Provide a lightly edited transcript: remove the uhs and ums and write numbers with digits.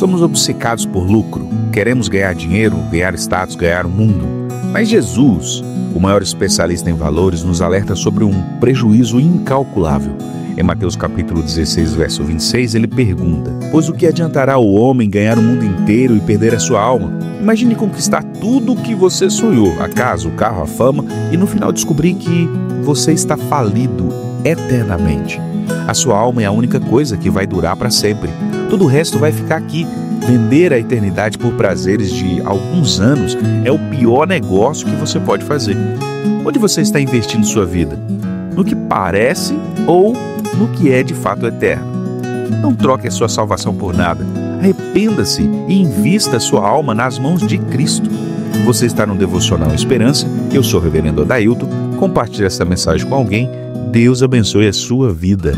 Somos obcecados por lucro, queremos ganhar dinheiro, ganhar status, ganhar o mundo. Mas Jesus, o maior especialista em valores, nos alerta sobre um prejuízo incalculável. Em Mateus capítulo 16, verso 26, ele pergunta: pois o que adiantará o homem ganhar o mundo inteiro e perder a sua alma? Imagine conquistar tudo o que você sonhou, a casa, o carro, a fama, e no final descobrir que você está falido eternamente. A sua alma é a única coisa que vai durar para sempre. Todo o resto vai ficar aqui. Vender a eternidade por prazeres de alguns anos é o pior negócio que você pode fazer. Onde você está investindo sua vida? No que parece ou no que é de fato eterno? Não troque a sua salvação por nada. Arrependa-se e invista a sua alma nas mãos de Cristo. Você está no Devocional Esperança. Eu sou o Reverendo Adailton. Compartilhe essa mensagem com alguém. Deus abençoe a sua vida.